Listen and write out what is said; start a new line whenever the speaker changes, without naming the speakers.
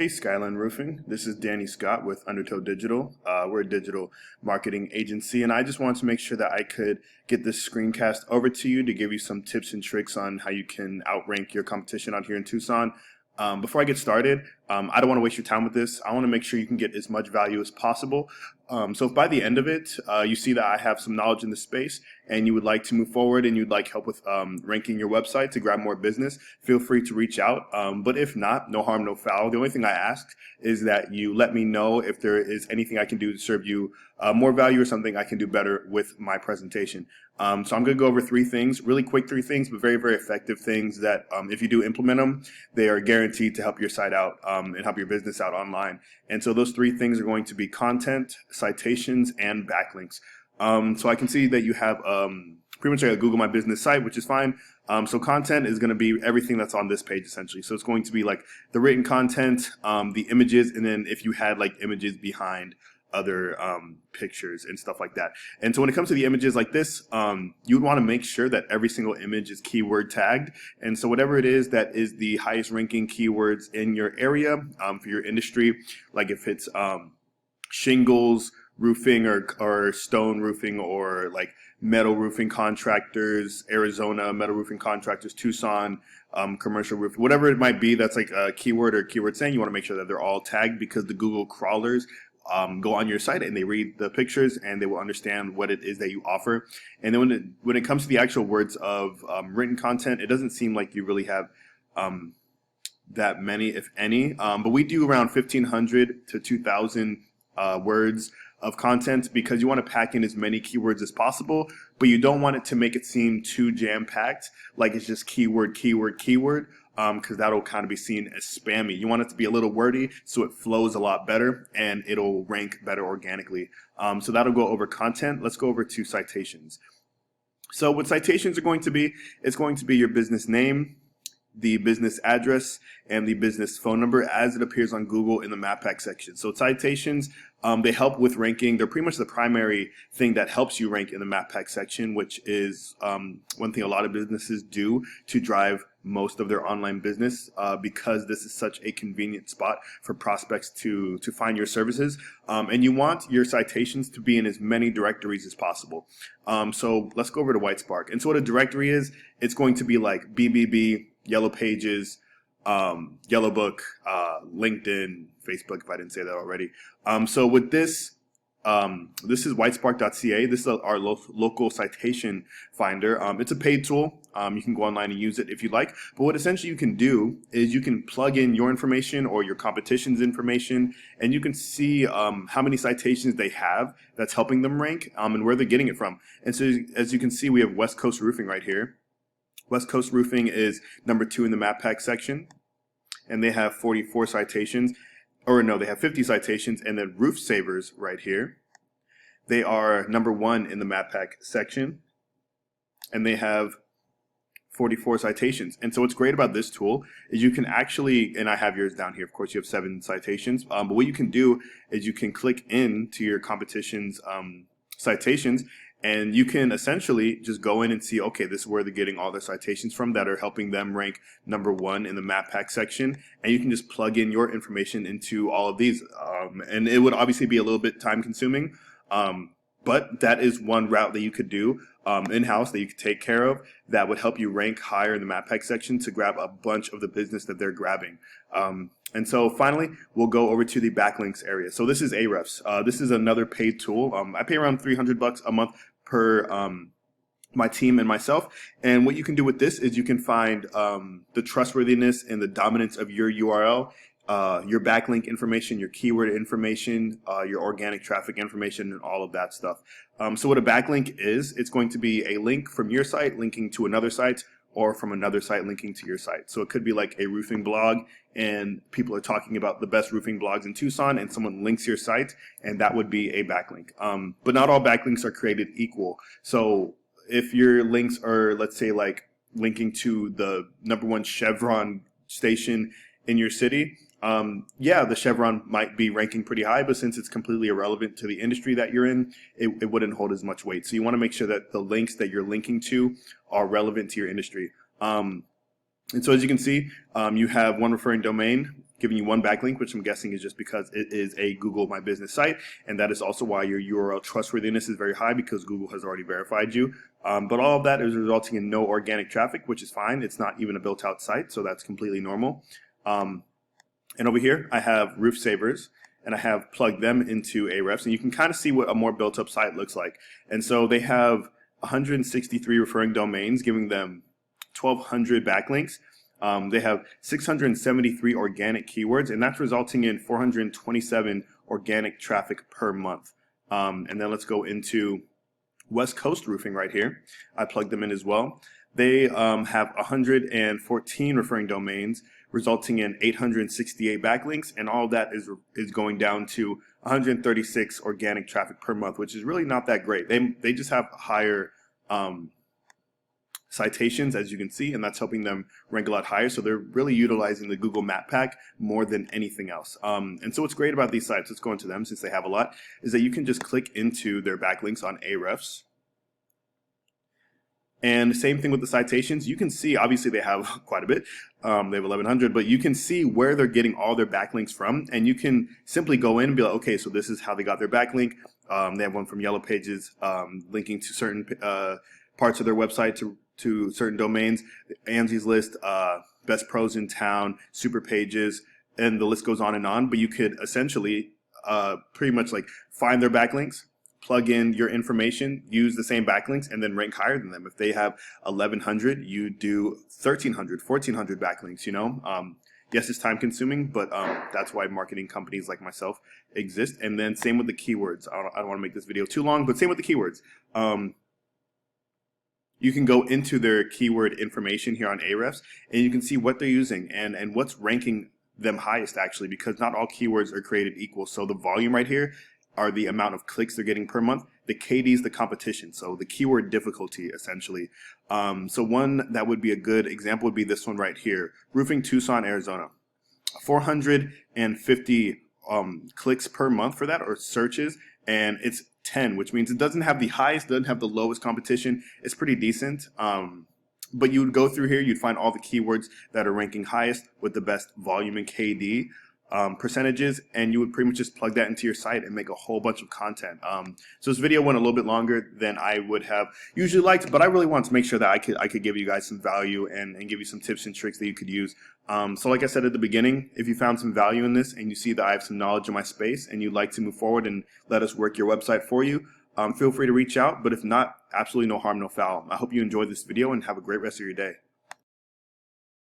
Hey, Skyland Roofing. This is Danny Scott with Undertow Digital. We're a digital marketing agency, and I just wanted to make sure that I could get this screencast over to you to give you some tips and tricks on how you can outrank your competition out here in Tucson. Before I get started, I don't want to waste your time with this. I want to make sure you can get as much value as possible. So if by the end of it, you see that I have some knowledge in the space and you would like to move forward and you'd like help with ranking your website to grab more business, feel free to reach out. But if not, no harm, no foul. The only thing I ask is that you let me know if there is anything I can do to serve you more value or something I can do better with my presentation. So I'm going to go over three things, really quick three things, but very, very effective things that if you do implement them, they are guaranteed to help your site out and help your business out online. And so those three things are going to be content, citations, and backlinks. So I can see that you have pretty much a Google My Business site, which is fine. So content is going to be everything that's on this page essentially. So it's going to be like the written content, the images, and then if you had like images behind other pictures and stuff like that. And so when it comes to the images like this, you would want to make sure that every single image is keyword tagged. And so whatever it is that is the highest ranking keywords in your area for your industry, like if it's shingles roofing or stone roofing or like metal roofing contractors, Arizona metal roofing contractors, Tucson commercial roof, whatever it might be, that's like a keyword or keyword saying, you want to make sure that they're all tagged because the Google crawlers go on your site and they read the pictures and they will understand what it is that you offer. And then when it comes to the actual words of written content, it doesn't seem like you really have that many, if any. But we do around 1,500 to 2,000 words of content because you want to pack in as many keywords as possible, but you don't want it to make it seem too jam-packed, like it's just keyword, keyword, keyword. Because that'll kind of be seen as spammy. You want it to be a little wordy so it flows a lot better and it'll rank better organically. So that'll go over content. Let's go over to citations. So what citations are going to be, it's going to be your business name, the business address, and the business phone number as it appears on Google in the map pack section. So citations, they help with ranking. They're pretty much the primary thing that helps you rank in the map pack section, which is one thing a lot of businesses do to drive most of their online business because this is such a convenient spot for prospects to find your services. And you want your citations to be in as many directories as possible. So let's go over to Whitespark. And so what a directory is, it's going to be like BBB, Yellow Pages, Yellow Book, LinkedIn, Facebook, if I didn't say that already. So with this, this is whitespark.ca. This is our local citation finder. It's a paid tool. You can go online and use it if you like. But what essentially you can do is you can plug in your information or your competition's information, and you can see how many citations they have that's helping them rank and where they're getting it from. And so as you can see, we have West Coast Roofing right here. West Coast Roofing is number 2 in the map pack section, and they have 44 citations. Or no, they have 50 citations. And then Roof Savers right here, they are number 1 in the map pack section, and they have 44 citations. And so what's great about this tool is you can actually, and I have yours down here, of course you have 7 citations, but what you can do is you can click into your competition's citations, and you can essentially just go in and see, okay, this is where they're getting all their citations from that are helping them rank number 1 in the map pack section. And you can just plug in your information into all of these. And it would obviously be a little bit time consuming, but that is one route that you could do in-house that you could take care of that would help you rank higher in the map pack section to grab a bunch of the business that they're grabbing. And so finally, we'll go over to the backlinks area. So this is Ahrefs. This is another paid tool. I pay around $300 a month per my team and myself. And what you can do with this is you can find the trustworthiness and the dominance of your URL, your backlink information, your keyword information, your organic traffic information, and all of that stuff. So what a backlink is, it's going to be a link from your site linking to another site, or from another site linking to your site. So it could be like a roofing blog and people are talking about the best roofing blogs in Tucson and someone links your site, and that would be a backlink. But not all backlinks are created equal. So if your links are, let's say, like linking to the number 1 Chevron station in your city, yeah, the Chevron might be ranking pretty high, but since it's completely irrelevant to the industry that you're in, it wouldn't hold as much weight. So you want to make sure that the links that you're linking to are relevant to your industry. And so as you can see, you have one referring domain, giving you one backlink, which I'm guessing is just because it is a Google My Business site, and that is also why your URL trustworthiness is very high, because Google has already verified you. But all of that is resulting in no organic traffic, which is fine. It's not even a built-out site, so that's completely normal. And over here, I have roof savers, and I have plugged them into Ahrefs, and you can kind of see what a more built-up site looks like. And so they have 163 referring domains, giving them 1,200 backlinks. They have 673 organic keywords, and that's resulting in 427 organic traffic per month. And then let's go into West Coast Roofing right here. I plugged them in as well. They have 114 referring domains, resulting in 868 backlinks, and all of that is going down to 136 organic traffic per month, which is really not that great. They just have higher citations, as you can see, and that's helping them rank a lot higher. So they're really utilizing the Google Map Pack more than anything else. And so what's great about these sites, let's go into them since they have a lot, is that you can just click into their backlinks on Ahrefs. And same thing with the citations. You can see, obviously they have quite a bit. They have 1,100, but you can see where they're getting all their backlinks from. And you can simply go in and be like, okay, so this is how they got their backlink. They have one from Yellow Pages, linking to certain parts of their website to certain domains, Angie's List, Best Pros in Town, Super Pages, and the list goes on and on. But you could essentially pretty much like find their backlinks, plug in your information, use the same backlinks, and then rank higher than them. If they have 1,100, you do 1,300, 1,400 backlinks, you know? Yes, it's time consuming, but that's why marketing companies like myself exist. And then same with the keywords. I don't want to make this video too long, but same with the keywords. You can go into their keyword information here on Ahrefs, and you can see what they're using and what's ranking them highest, actually, because not all keywords are created equal. So the volume right here are the amount of clicks they're getting per month. The KD is the competition, so the keyword difficulty, essentially. So one that would be a good example would be this one right here, Roofing Tucson, Arizona. 450 clicks per month for that, or searches, and it's 10, which means it doesn't have the highest, doesn't have the lowest competition. It's pretty decent. But you would go through here, you'd find all the keywords that are ranking highest with the best volume and KD percentages, and you would pretty much just plug that into your site and make a whole bunch of content. So this video went a little bit longer than I would have usually liked, but I really wanted to make sure that I could give you guys some value and give you some tips and tricks that you could use. So like I said at the beginning, if you found some value in this and you see that I have some knowledge in my space and you'd like to move forward and let us work your website for you, feel free to reach out. But if not, absolutely no harm, no foul. I hope you enjoyed this video and have a great rest of your day.